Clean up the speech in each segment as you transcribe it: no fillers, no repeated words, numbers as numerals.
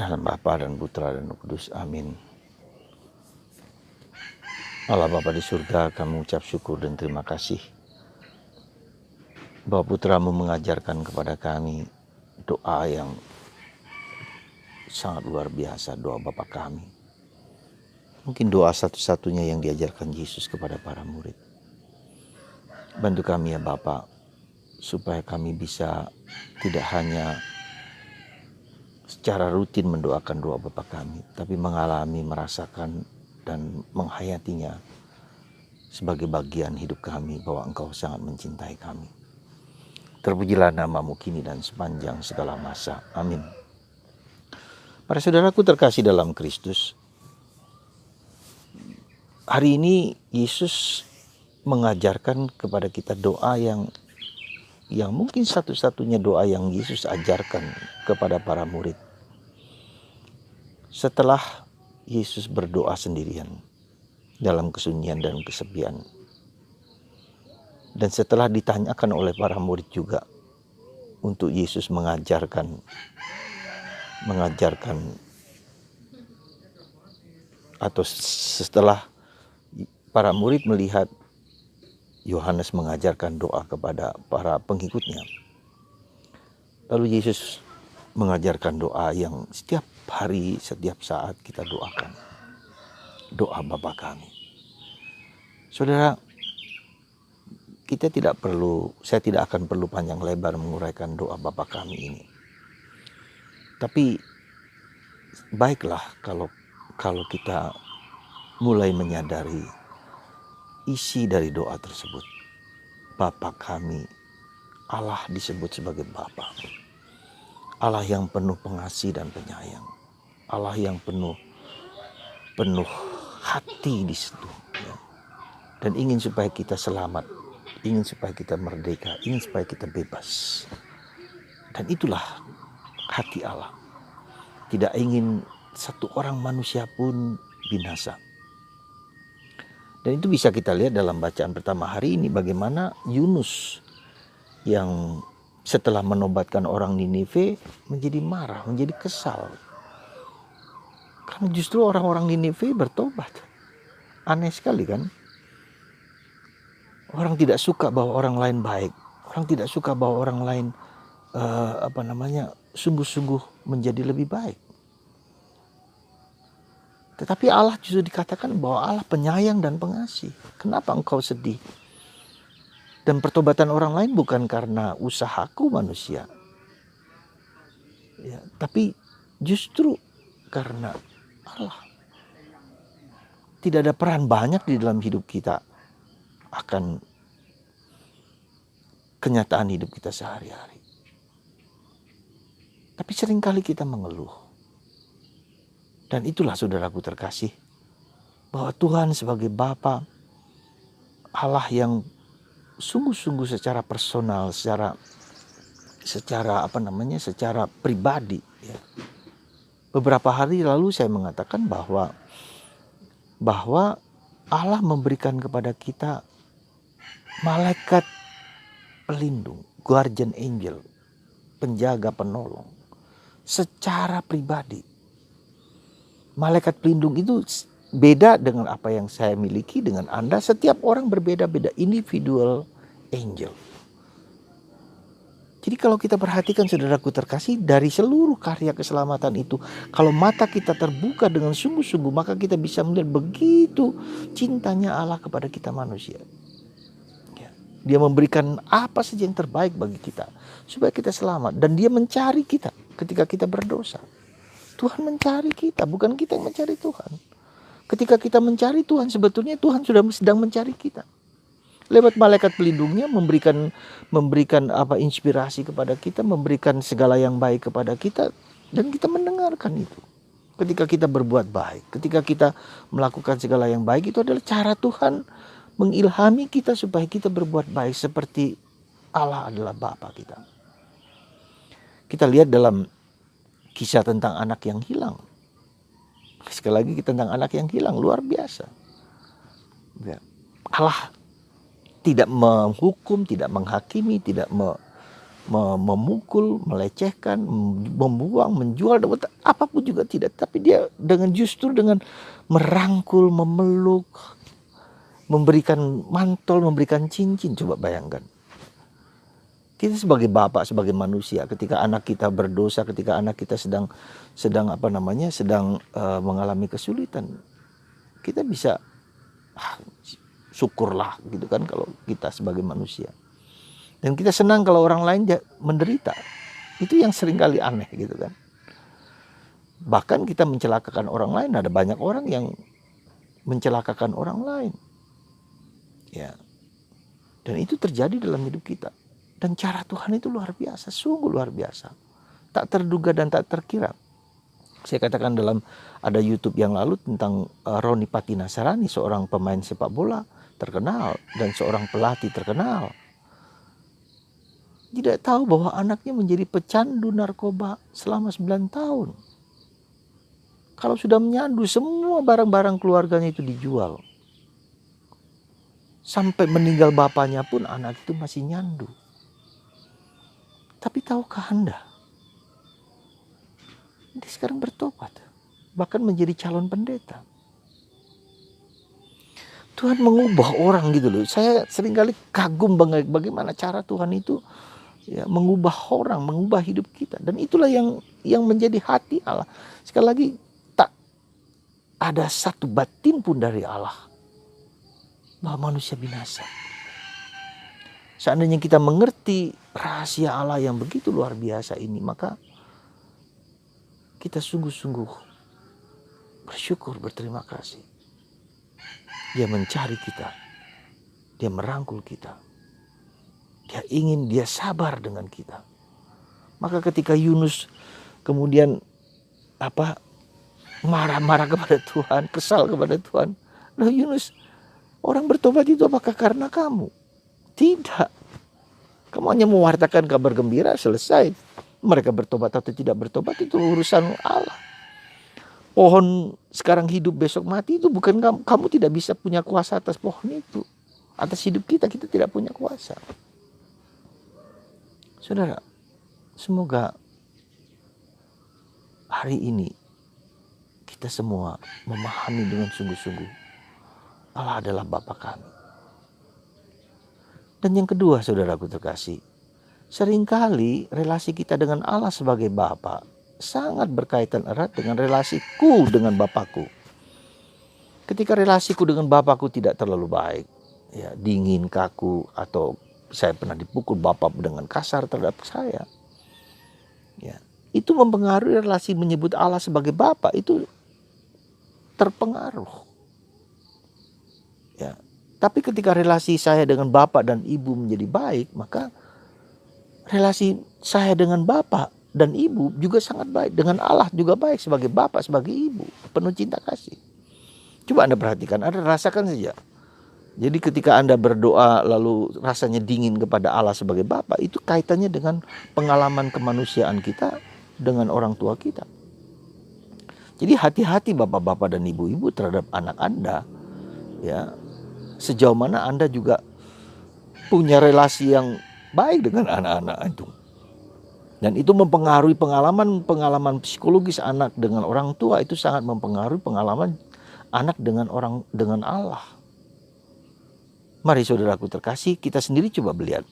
Dalam Bapa dan Putra dan Roh Kudus. Amin. Allah Bapa di surga, kami ucap syukur dan terima kasih bahwa Putramu mengajarkan kepada kami doa yang sangat luar biasa, doa Bapa kami. Mungkin doa satu-satunya yang diajarkan Yesus kepada para murid. Bantu kami ya Bapa, supaya kami bisa tidak hanya secara rutin mendoakan doa Bapa kami, tapi mengalami, merasakan, dan menghayatinya sebagai bagian hidup kami, bahwa Engkau sangat mencintai kami. Terpujilah nama-Mu kini dan sepanjang segala masa. Amin. Para saudaraku terkasih dalam Kristus, hari ini Yesus mengajarkan kepada kita doa yang mungkin satu-satunya doa yang Yesus ajarkan kepada para murid. Setelah Yesus berdoa sendirian dalam kesunyian dan kesepian. Dan setelah ditanyakan oleh para murid juga untuk Yesus mengajarkan atau setelah para murid melihat Yohanes mengajarkan doa kepada para pengikutnya, lalu Yesus mengajarkan doa yang setiap hari, setiap saat kita doakan. Doa Bapa kami. Saudara, saya tidak akan perlu panjang lebar menguraikan doa Bapa kami ini. Tapi baiklah kalau kita mulai menyadari isi dari doa tersebut. Bapa kami, Allah disebut sebagai Bapa. Allah yang penuh pengasih dan penyayang. Allah yang penuh hati di situ. Ya. Dan ingin supaya kita selamat, ingin supaya kita merdeka, ingin supaya kita bebas. Dan itulah hati Allah. Tidak ingin satu orang manusia pun binasa. Dan itu bisa kita lihat dalam bacaan pertama hari ini, bagaimana Yunus yang setelah menobatkan orang Ninive menjadi marah, menjadi kesal. Karena justru orang-orang Ninive bertobat. Aneh sekali kan? Orang tidak suka bahwa orang lain baik. Orang tidak suka bahwa orang lain sungguh-sungguh menjadi lebih baik. Tetapi Allah justru dikatakan bahwa Allah penyayang dan pengasih. Kenapa engkau sedih? Dan pertobatan orang lain bukan karena usahaku manusia. Ya, tapi justru karena Allah. Tidak ada peran banyak di dalam hidup kita akan kenyataan hidup kita sehari-hari. Tapi seringkali kita mengeluh. Dan itulah saudaraku terkasih, bahwa Tuhan sebagai Bapa, Allah yang sungguh-sungguh secara personal, secara pribadi. Ya. Beberapa hari lalu saya mengatakan bahwa Allah memberikan kepada kita malaikat pelindung, guardian angel, penjaga penolong, secara pribadi. Malaikat pelindung itu beda dengan apa yang saya miliki dengan Anda. Setiap orang berbeda-beda, individual angel. Jadi kalau kita perhatikan saudaraku terkasih, dari seluruh karya keselamatan itu, kalau mata kita terbuka dengan sungguh-sungguh, maka kita bisa melihat begitu cintanya Allah kepada kita manusia. Ya. Dia memberikan apa saja yang terbaik bagi kita, supaya kita selamat. Dan dia mencari kita ketika kita berdosa. Tuhan mencari kita, bukan kita yang mencari Tuhan. Ketika kita mencari Tuhan, sebetulnya Tuhan sudah sedang mencari kita. Lewat malaikat pelindungnya memberikan inspirasi kepada kita, memberikan segala yang baik kepada kita, dan kita mendengarkan itu. Ketika kita berbuat baik, ketika kita melakukan segala yang baik, itu adalah cara Tuhan mengilhami kita supaya kita berbuat baik seperti Allah adalah Bapa kita. Kita lihat dalam kisah tentang anak yang hilang. Sekali lagi tentang anak yang hilang, luar biasa. Allah tidak menghukum, tidak menghakimi, tidak memukul, melecehkan, membuang, menjual, apapun juga tidak. Tapi dia justru dengan merangkul, memeluk, memberikan mantel, memberikan cincin. Coba bayangkan. Kita sebagai bapak, sebagai manusia, ketika anak kita berdosa, ketika anak kita sedang mengalami kesulitan, kita bisa syukurlah gitu kan kalau kita sebagai manusia. Dan kita senang kalau orang lain menderita. Itu yang seringkali aneh gitu kan. Bahkan kita mencelakakan orang lain, ada banyak orang yang mencelakakan orang lain. Ya. Dan itu terjadi dalam hidup kita. Dan cara Tuhan itu luar biasa, sungguh luar biasa. Tak terduga dan tak terkira. Saya katakan ada YouTube yang lalu tentang Roni Patinasarani, seorang pemain sepak bola terkenal dan seorang pelatih terkenal. Tidak tahu bahwa anaknya menjadi pecandu narkoba selama 9 tahun. Kalau sudah menyandu, semua barang-barang keluarganya itu dijual. Sampai meninggal bapaknya pun anak itu masih nyandu. Tapi tahukah Anda? Dia sekarang bertobat. Bahkan menjadi calon pendeta. Tuhan mengubah orang gitu loh. Saya seringkali kagum bagaimana cara Tuhan itu ya, mengubah orang, mengubah hidup kita. Dan itulah yang menjadi hati Allah. Sekali lagi, tak ada satu batin pun dari Allah bahwa manusia binasa. Seandainya kita mengerti rahasia Allah yang begitu luar biasa ini, maka kita sungguh-sungguh bersyukur, berterima kasih. Dia mencari kita, dia merangkul kita, dia sabar dengan kita. Maka ketika Yunus kemudian marah-marah kepada Tuhan, kesal kepada Tuhan, loh Yunus, orang bertobat itu apakah karena kamu? Tidak. Kamu hanya mewartakan kabar gembira, selesai. Mereka bertobat atau tidak bertobat itu urusan Allah. Pohon sekarang hidup besok mati itu bukan kamu. Kamu tidak bisa punya kuasa atas pohon itu. Atas hidup kita tidak punya kuasa. Saudara, semoga hari ini kita semua memahami dengan sungguh-sungguh Allah adalah Bapa kami. Dan yang kedua, saudaraku terkasih, seringkali relasi kita dengan Allah sebagai Bapa sangat berkaitan erat dengan relasiku dengan Bapakku. Ketika relasiku dengan Bapakku tidak terlalu baik, ya, dingin, kaku, atau saya pernah dipukul Bapak dengan kasar terhadap saya, ya, itu mempengaruhi relasi menyebut Allah sebagai Bapa, itu terpengaruh. Ya. Tapi ketika relasi saya dengan bapak dan ibu menjadi baik, maka relasi saya dengan bapak dan ibu juga sangat baik. Dengan Allah juga baik, sebagai bapak, sebagai ibu, penuh cinta kasih. Coba Anda perhatikan, Anda rasakan saja. Jadi ketika Anda berdoa lalu rasanya dingin kepada Allah sebagai bapak, itu kaitannya dengan pengalaman kemanusiaan kita dengan orang tua kita. Jadi hati-hati bapak-bapak dan ibu-ibu terhadap anak Anda, ya. Sejauh mana Anda juga punya relasi yang baik dengan anak-anak itu. Dan itu mempengaruhi pengalaman psikologis anak dengan orang tua, itu sangat mempengaruhi pengalaman anak dengan Allah. Mari saudaraku terkasih, kita sendiri coba melihat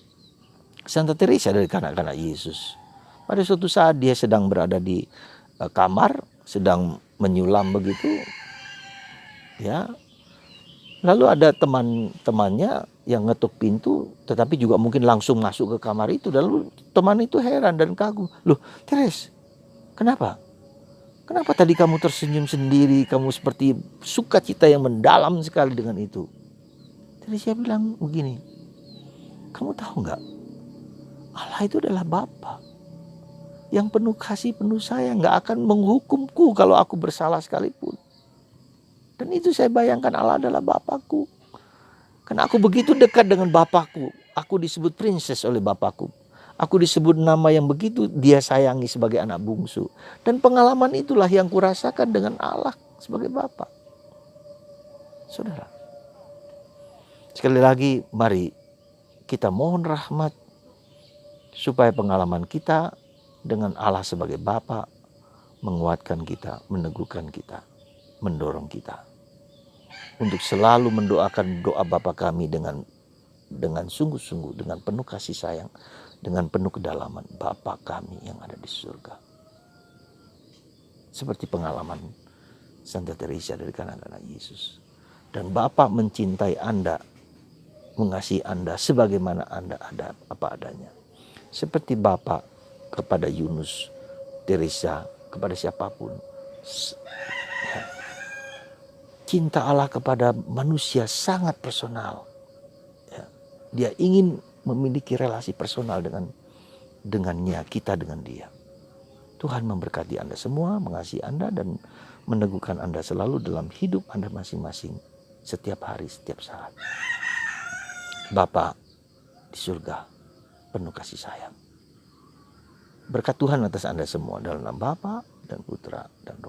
Santa Teresa dari kanak-kanak Yesus. Pada suatu saat dia sedang berada di kamar, sedang menyulam begitu, ya. Lalu ada teman-temannya yang ngetuk pintu, tetapi juga mungkin langsung masuk ke kamar itu. Lalu teman itu heran dan kagum. Loh, Teres, kenapa? Kenapa tadi kamu tersenyum sendiri, kamu seperti sukacita yang mendalam sekali dengan itu? Teresia bilang begini, kamu tahu nggak? Allah itu adalah Bapa yang penuh kasih, penuh sayang, nggak akan menghukumku kalau aku bersalah sekalipun. Dan itu saya bayangkan Allah adalah Bapakku. Karena aku begitu dekat dengan Bapakku. Aku disebut princess oleh Bapakku. Aku disebut nama yang begitu dia sayangi sebagai anak bungsu. Dan pengalaman itulah yang kurasakan dengan Allah sebagai Bapa. Saudara. Sekali lagi mari kita mohon rahmat supaya pengalaman kita dengan Allah sebagai Bapa menguatkan kita, meneguhkan kita, mendorong kita untuk selalu mendoakan doa Bapa kami dengan sungguh-sungguh, dengan penuh kasih sayang, dengan penuh kedalaman. Bapa kami yang ada di surga. Seperti pengalaman Santa Teresa dari kanan anak Yesus. Dan Bapa mencintai Anda, mengasihi Anda sebagaimana Anda ada apa adanya. Seperti Bapa kepada Yunus, Teresa, kepada siapapun. Cinta Allah kepada manusia sangat personal. Dia ingin memiliki relasi personal dengannya, kita dengan dia. Tuhan memberkati Anda semua, mengasihi Anda dan meneguhkan Anda selalu dalam hidup Anda masing-masing. Setiap hari, setiap saat. Bapa di surga penuh kasih sayang. Berkat Tuhan atas Anda semua dalam nama Bapa dan Putra dan Roh